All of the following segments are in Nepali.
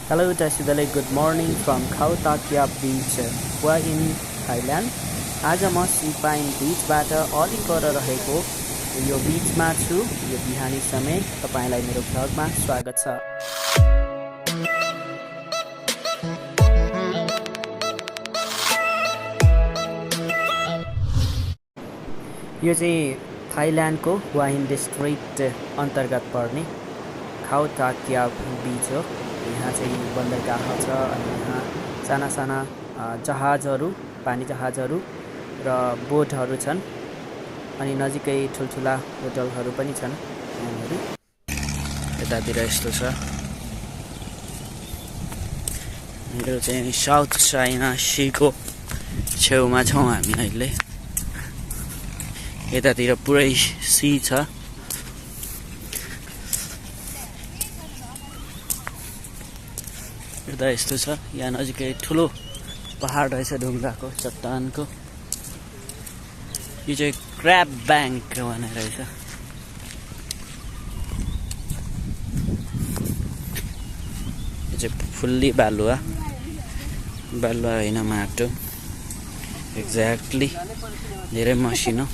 Hello Tasudale, good morning from Khao Takiab Beach, Hua Hin, Thailand. आज म सिपाइन बीचबाट अलि पर रहेको यो बीचमा छु। यो बिहानी समय तपाईलाई मेरो भ्लगमा स्वागत छ। यो चाहिँ थाइल्यान्डको हुआ हिन डिस्ट्रिक्ट अन्तर्गत पर्ने खाओ ताकियाब बीच हो। यहाँ चाहिँ बन्दरगाह छ अनि यहाँ साना साना जहाजहरू, पानी जहाजहरू र बोटहरू छन् अनि नजिकै ठुलठुला होटलहरू पनि छन्। यहाँनिर यतातिर यस्तो छ। यो चाहिँ साउथ चाइना सीको छेउमा छौँ हामी अहिले। यतातिर पुरै सी छ। यता यस्तो छ। यहाँ नजिकै ठुलो पहाड रहेछ ढुङ्गाको, चट्टानको। यो चाहिँ क्र्याब ब्याङ्क भन्ने रहेछ। यो चाहिँ फुल्ली बालुवा होइन, माटो एक्ज्याक्टली, धेरै मसिनो।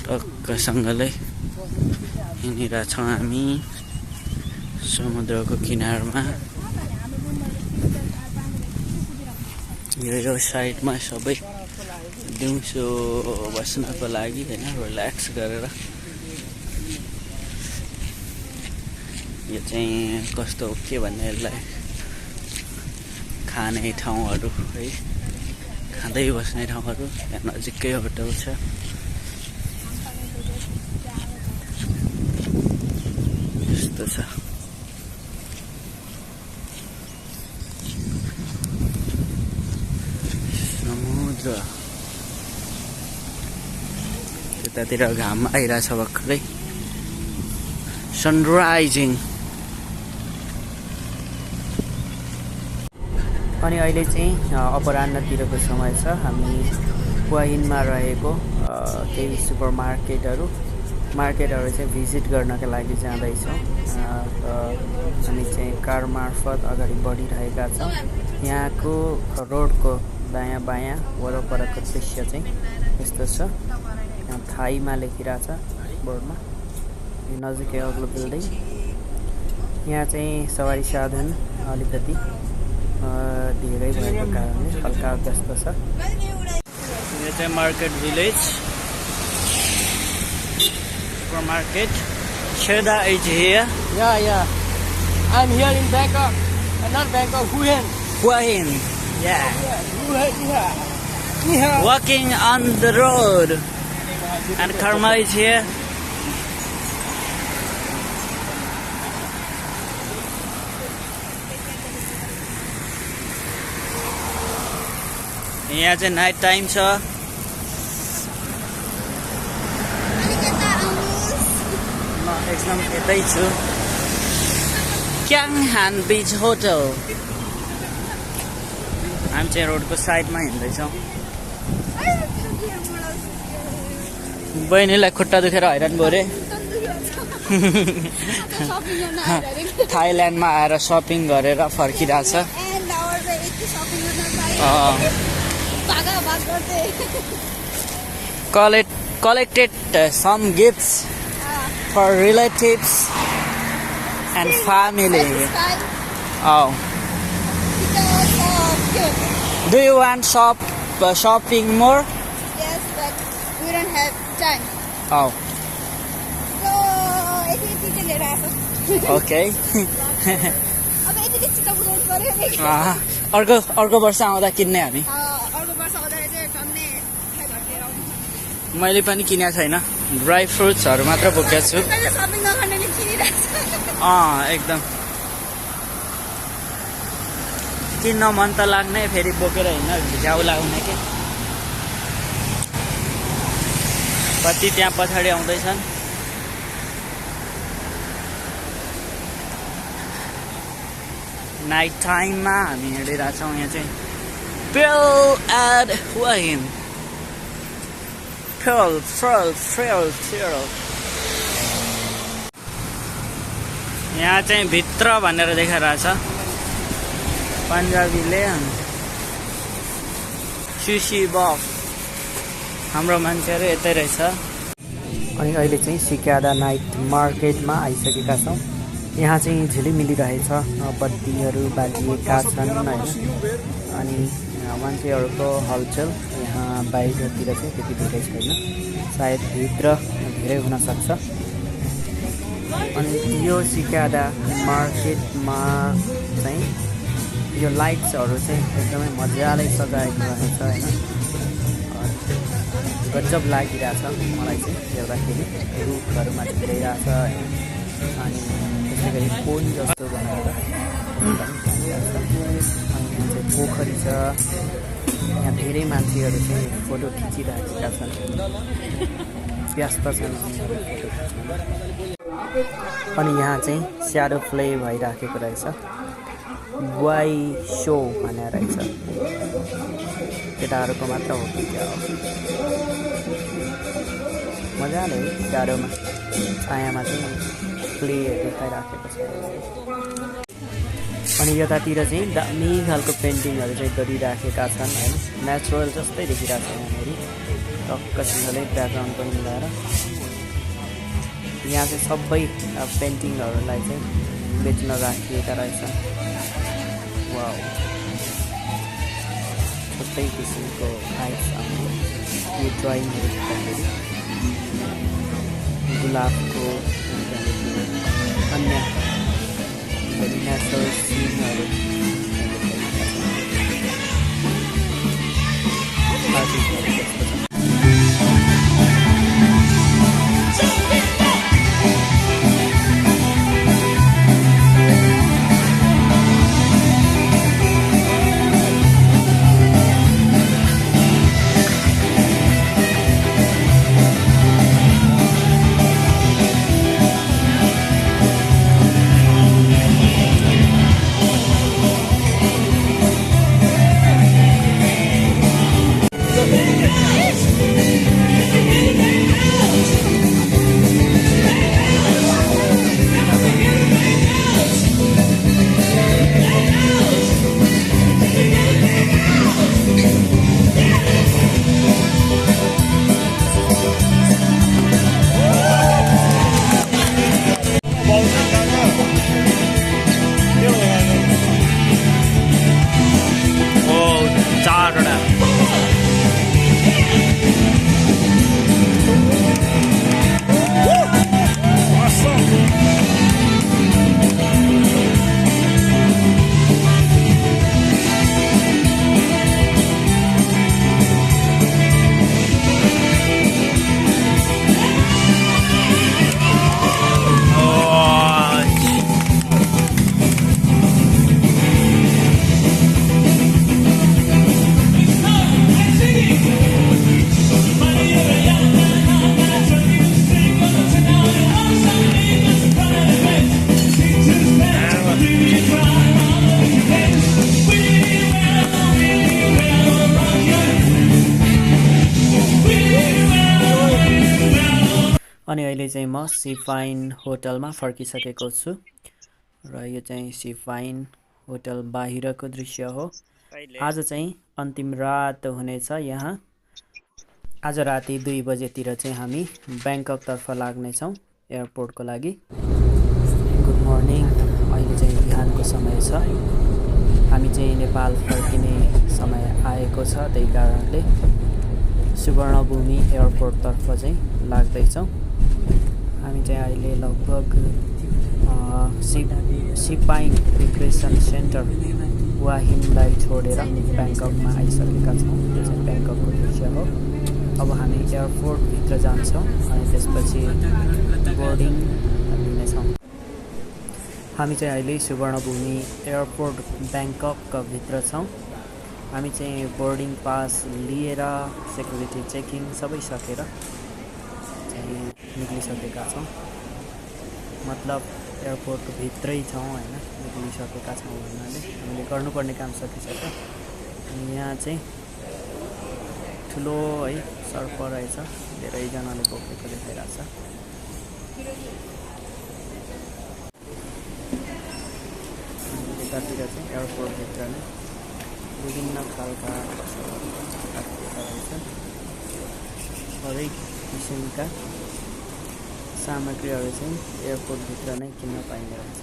टक्कसँगले यहाँनिर छौँ हामी समुद्रको किनारमा। यो साइडमा सबै दिउँसो बस्नको लागि हैन, रिल्याक्स गरेर। यो चाहिँ कस्तो हो के भन्ने, यसलाई खाने ठाउँहरू है, खाँदै बस्ने ठाउँहरू। यहाँ नजिकै होटल छ। यस्तो छ। समुद्र यतातिर घाम आइरहेछ भर्खरै, सनराइजिङ। अनि अहिले चाहिँ अपराह्नतिरको समय छ। हामी हुआ हिनमा रहेको केही सुपर मार्केटहरू चाहिँ भिजिट गर्नका लागि जाँदैछौँ। हामी चाहिँ कार मार्फत अगाडि बढिरहेका छौँ। यहाँको रोडको दायाँ बायाँ वरपरको दृश्य चाहिँ यस्तो छ। यहाँ थाईमा लेखिरहेछ बोर्डमा। यो नजिकै अग्लो बिल्डिङ। यहाँ चाहिँ सवारी साधन अलिकति धेरै भएको कारणले हल्का व्यस्त छ। यो चाहिँ market village, supermarket. Cicada is here. Yeah. I'm here in Bangkok. Not Bangkok, Hua Hin. Hua Hin. Yeah. Hua Hin. Walking on the road. And Karma is here. यहाँ चाहिँ नाइट टाइम छ। एकदम यतै छु। क्याङहान बीच होटल। हामी चाहिँ रोडको साइडमा हिँड्दैछौँ। बहिनीलाई खुट्टा दुखेर हैरान भयो रे। थाइल्यान्डमा आएर सपिङ गरेर फर्किरहेछ। collected some gifts for relatives and family. Oh. Do you want shopping more? Yes, but we don't have time. Oh. So, Okay. अर्को वर्ष आउँदा किन्ने हामी। मैले पनि किनेको छैन, ड्राई फ्रुट्सहरू मात्र बोकेको छु। एकदम किन्न मन त लाग्ने, फेरि बोकेर हिँड्न झ्याउ लाग्ने के। कति त्यहाँ पछाडि आउँदैछन्। नाइट टाइममा हामी हिँडिरहेछौँ। यहाँ चाहिँ Pearl at Hua Hin. Pearl. यहाँ चाहिँ भित्र भनेर देखाइरहेछ पन्जाबीले सुशी बक्स हाम्रो मान्छेहरू यतै रहेछ अनि अहिले चाहिँ सिकादा नाइट मार्केटमा आइसकेका छौँ यहाँ चाहिँ झिलिमिली रहेछ बत्तीहरू बालिएका छन् होइन अनि मान्छेहरूको हलचल यहाँ बाहिरतिर चाहिँ त्यति धेरै छैन सायद भित्र धेरै हुन सक्छ अनि यो सिकादा मार्केटमा चाहिँ यो लाइट्सहरू चाहिँ एकदमै मजाले सजाएको रहेछ होइन गजब लागिरहेछ मलाई चाहिँ हेर्दाखेरि रुखहरूमा झुलिरहेछ होइन अनि त्यसै गरी फोन जस्तो बनाएर अनि यहाँ चाहिँ पोखरी छ यहाँ धेरै मान्छेहरू चाहिँ फोटो खिचिरहेका छन् व्यस्त छन् अनि यहाँ चाहिँ स्याडो प्ले भइराखेको रहेछ वाइ सो भनेर रहेछ केटाहरूको मात्र हो कि क्या हो मजाले स्याडोमा छायामा चाहिँ प्ले देखाइराखेको छ अनि यतातिर चाहिँ दामी खालको पेन्टिङहरू चाहिँ गरिराखेका छन् होइन नेचुरल जस्तै देखिरहेको छ यहाँनिर टक्कसँगले ब्याकग्राउन्ड पनि मिलाएर यहाँ चाहिँ सबै पेन्टिङहरूलाई चाहिँ बेच्न राखिएका रहेछ वाउ छुट्टै किसिमको आइस यो ड्रइङहरू गर्दाखेरि गुलाबको अन्य नेचुरल सिनहरू अनि अहिले चाहिँ म सिफाइन होटलमा फर्किसकेको छु र यो चाहिँ सिफाइन होटल बाहिरको दृश्य हो आज चाहिँ अन्तिम रात हुनेछ यहाँ आज राति 2 बजेतिर चाहिँ हामी ब्याङ्ककतर्फ लाग्नेछौँ एयरपोर्टको लागि गुड मर्निङ अहिले चाहिँ बिहानको समय छ हामी चाहिँ नेपाल फर्किने समय आएको छ त्यही कारणले सुवर्णभूमि एयरपोर्टतर्फ चाहिँ लाग्दैछौँ हामी चाहिँ अहिले लगभग सिपाइन रिक्रिएसन सेन्टर हुआ हिनलाई छोडेर ब्याङ्ककमा आइसकेका छौँ यो चाहिँ ब्याङ्ककको दृश्य हो अब हामी एयरपोर्टभित्र जान्छौँ अनि त्यसपछि बोर्डिङ लिनेछौँ हामी चाहिँ अहिले सुवर्णभूमि एयरपोर्ट ब्याङ्ककको भित्र छौँ हामी चाहिँ बोर्डिङ पास लिएर सेक्युरिटी चेकिङ सबै सकेर चाहिँ निक्लिसकेका छौँ मतलब एयरपोर्टको भित्रै छौँ होइन निक्लिसकेका छौँ भन्नाले हामीले गर्नुपर्ने काम सकिसक्यो अनि यहाँ चाहिँ ठुलो है सर्प रहेछ धेरैजनाले बोकेको देखाइरहेछ यतातिर चाहिँ एयरपोर्टभित्र नै विभिन्न खालका रहेछन् हरेक किसिमका सामग्रीहरू चाहिँ एयरपोर्टभित्र नै किन्न पाइने रहेछ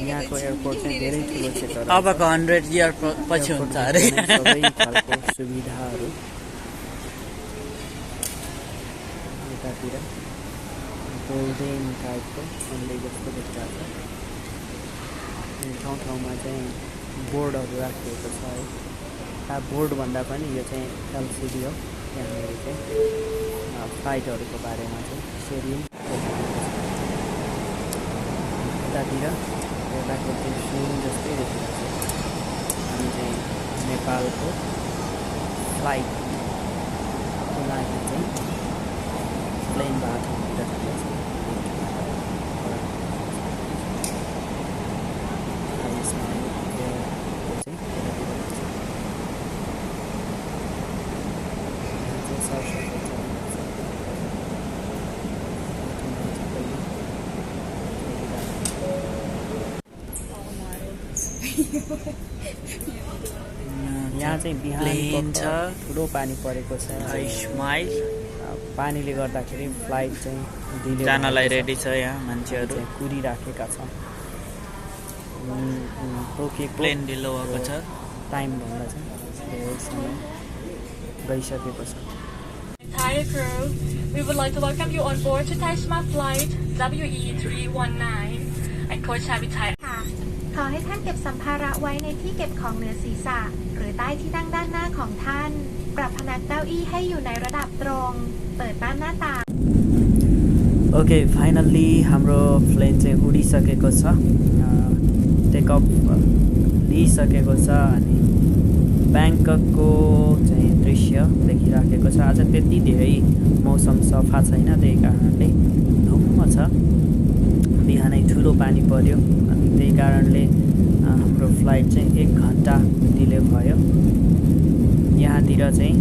यहाँको एयरपोर्ट चाहिँ धेरै ठुलो छ तर अबको 100 इयर पछि हुन्छ अरे सबै खालको सुविधाहरू यतातिर गोल्डन टाइपको अन्डे जस्तो देखिरहेको छ ठाउँ ठाउँमा चाहिँ बोर्डहरू राखिएको छ है बोर्ड भन्दा पनि यो चाहिँ एलसिडी हो यहाँनिर चाहिँ फ्लाइटहरूको बारेमा चाहिँ सेरियल यतातिर यताको चाहिँ फिल्म जस्तै देखिरहेको छ हामी चाहिँ नेपालको फ्लाइटको लागि चाहिँ प्लेन बाटो यहाँ चाहिँ बिहान छ ठुलो पानी परेको छ स्माइल पानीले गर्दाखेरि फ्लाइट चाहिँ ढिलो जानलाई रेडी छ यहाँ मान्छेहरू कुरिराखेका छन् टोकेको प्लेन ढिलो भएको छ टाइम भन्दा चाहिँ धेरै समय गइसकेको छ Thai crew, we would like to welcome you on board to Thai Smart Flight WE319 and Coach Happy Thai. ขอให้ท่านเก็บสัมภาระไว้ในที่เก็บของเหนือศีรษะหรือใต้ที่นั่งด้านหน้าของท่านปรับพนักเก้าอี้ให้อยู่ในระดับตรงเปิดม่านหน้าต่าง okay finally हाम्रो प्लेन चाहिँ उडिसकेको छ टेकअफ लिइसकेको छ अनि ब्याङ्ककको चाहिँ दृश्य देखिराखेको छ आज त्यति धेरै मौसम सफा छैन त्यही कारणले धुम्म छ बिहानै ठुलो पानी पर्यो अनि त्यही कारणले हाम्रो फ्लाइट चाहिँ 1 घन्टा डिले भयो यहाँतिर चाहिँ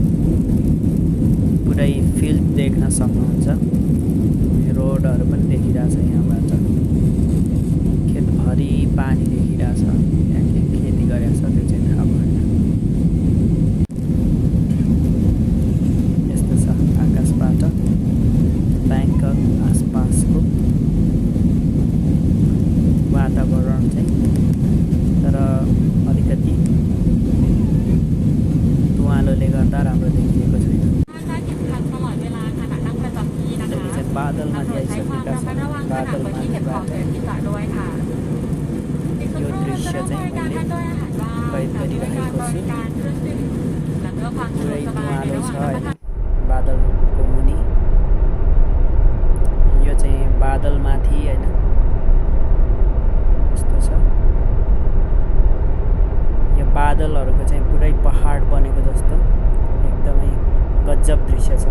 पुरै फिल्ड देख्न सक्नुहुन्छ रोडहरू पनि देखिरहेछ यहाँबाट खेतभरि पानी देखिरहेछ यहाँ के खेती गरेको छ त्यो चाहिँ थाहा भएन यस्तो छ आकाशबाट ब्याङ्कक आसपासको वातावरण चाहिँ तर अलिकति धुवालोले गर्दा राम्रो देखिएको छैन बादलमाथि आइसकेका छन् बादलमाथिबाट यो दृश्य चाहिँ मैले कैद गरिरहेको छु पुरै धुवालो छ होइन बादलको मुनि यो चाहिँ बादलमाथि होइन यस्तो छ यो बादलहरूको चाहिँ पुरै पहाड बनेको जस्तो एकदमै गजब दृश्य छ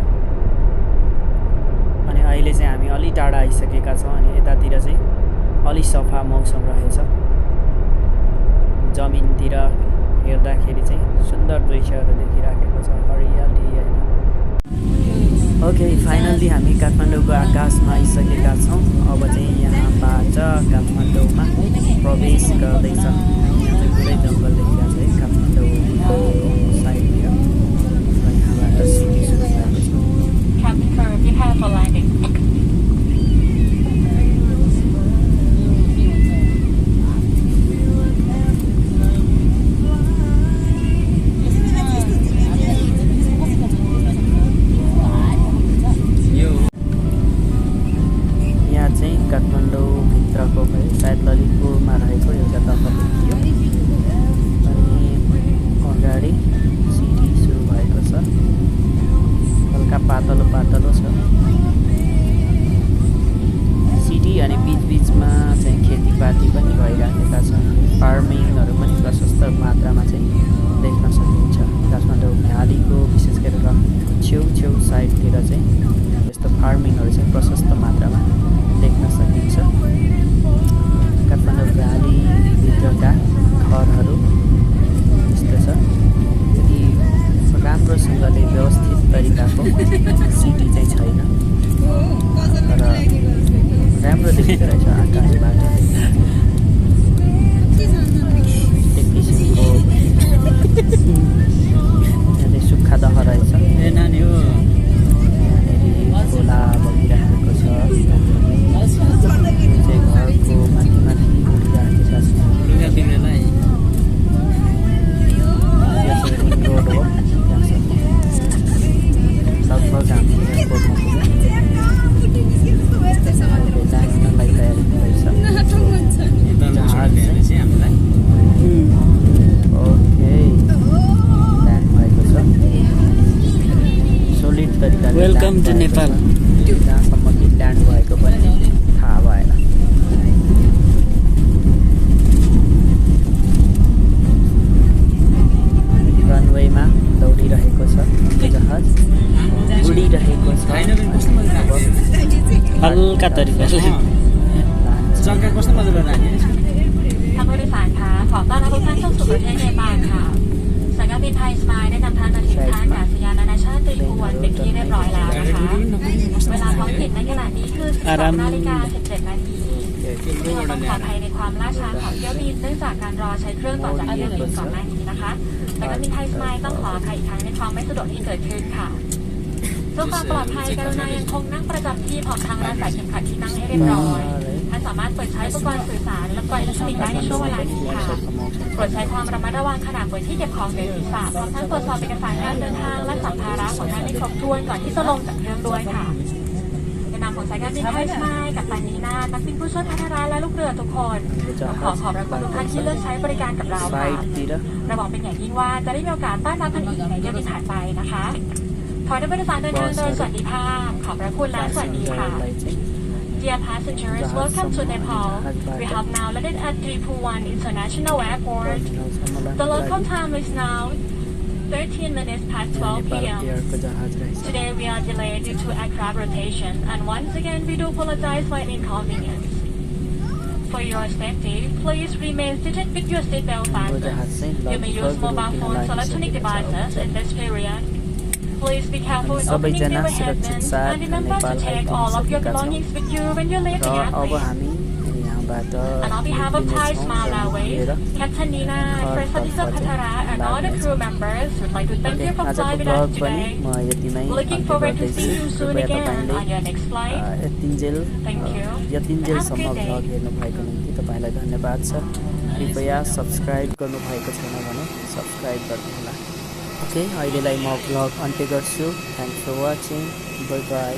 अनि अहिले चाहिँ हामी अलि टाढा आइसकेका छौँ अनि यतातिर चाहिँ अलि सफा मौसम रहेछ जमिनतिर हेर्दाखेरि चाहिँ सुन्दर दृश्यहरू देखिराखेको छ हरियाली होइन ओके फाइनल्ली हामी काठमाडौँको आकाशमा आइसकेका छौँ अब चाहिँ यहाँबाट काठमाडौँमा प्रवेश गर्दैछ यहाँ चाहिँ पुरै जङ्गल देखिरहेको छ है काठमाडौँ साइडतिर यहाँबाट सिटी सुरु भएको छ Captain crew, prepare for landing. यहाँ चाहिँ काठमाडौँ भित्रको सायद ललितपुरमा रहेको एउटा दफा थियो अनि अगाडि सिटी सुरु भएको छ हल्का पातलो पातलो छ सिटी अनि बिचबिचमा चाहिँ खेतीपाती पनि भइराखेका छन् फार्मिङहरू पनि प्रशस्त मात्रामा चाहिँ देख्न सकिन्छ काठमाडौँ भ्यालीको विशेष गरेर छेउछेउ साइडतिर चाहिँ यस्तो फार्मिङहरू चाहिँ प्रशस्त मात्रामा देख्न सकिन्छ काठमाडौँ भ्यालीभित्रका घरहरू यस्तो छ यति राम्रोसँगले व्यवस्थित तरिकाको सिटी चाहिँ छैन तर राम्रो देखिँदो रहेछ आकाशबाट एक किसिमको यहाँनिर सुक्खा दह रहेछ यहाँनिर खोला बगिरहेको छ चाहिँ घरको माथि माथि उडिरहेको छ यो चाहिँ रिङ रोड हो लगभग हामी एयरपोर्टमा लाग्नलाई तयारी हुँदैछ ओके ल्यान्ड भएको छ सोलिड तरिकाले वेलकम टु नेपाल जहाँसम्म कि ल्यान्ड भएको पनि थाहा भएन रनवेमा दौडिरहेको छ जहाज उडिरहेको छ हल्का तरिकाले จองกันก็สมัครเลยนะ ท่านผู้โดยสารคะขอต้อนรับทุกท่านเข้าสู่ประเทศเนปาลค่ะสายการบินไทยสมายได้นำท่านมาถึงท่าอากาศยานนานาชาติตรีพวนเป็นที่เรียบร้อยแล้วนะคะเวลาท้องถิ่นในขณะนี้คือ 12:17 นาทีเพื่อความปลอดภัยในความล่าช้าของเที่ยวบินเนื่องจากการรอใช้เครื่องต่อจากเที่ยวบินก่อนหน้านี้นะคะสายการบินไทยสมายต้องขออภัยอีกครั้งในความไม่สะดวกที่เกิดขึ้นค่ะเพื่อความปลอดภัยกรุณายังคงนั่งประจำที่พร้อมทั้งรัดสายเข็มขัดที่นั่งให้เรียบร้อยท่านสามารถเปิดใช้อุปกรณ์สื่อสารและปล่อยอิเล็กทรอนิกส์ได้ในช่วงเวลานี้ค่ะโปรดใช้ความระมัดระวังขณะเปิดที่เก็บของเหนือศีรษะพร้อมทั้งตรวจสอบเอกสารการเดินทางและสัมภาระของท่านให้ครบถ้วนก่อนที่จะลงจากเครื่องด้วยค่ะในนามของสายการบินไทยสมายกับตันนีนานักบินผู้ช่วยพัฒนาและลูกเรือทุกคนขอขอบพระคุณทุกท่านที่เลือกใช้บริการกับเราค่ะเราหวังเป็นอย่างยิ่งว่าจะได้มีโอกาสต้อนรับท่านอีกในเดือนที่ผ่านไปนะคะขอให้ผู้โดยสารเดินทางโดยสวัสดิภาพขอบพระคุณและสวัสดีค่ะ Dear passengers, welcome to Nepal. We have now landed at Triphuwan International Airport. The local time is now 13 minutes past 12 p.m. Today we are delayed due to aircraft rotation, and once again we do apologize for an inconvenience. For your safety, please remain seated with your seatbelt fastened. You may use mobile phones or electronic devices in this period. Please be careful when opening the headbands and remember to take all of your belongings with you when you leave the airplane. And on behalf of Thai Smile Airways, Captain Nina and First Officer Patara and all the crew members would like to thank you for flying with us today. Looking forward to seeing you soon again on your next flight. Thank you. यतिन्जेलसम्म भ्लग हेर्नुभएको निम्ति तपाईँलाई धन्यवाद छ कृपया सब्सक्राइब गर्नुभएको छैन भने सब्सक्राइब गर्नुहोला ओके अहिलेलाई म भ्लग अन्त्य गर्छु thanks for watching bye by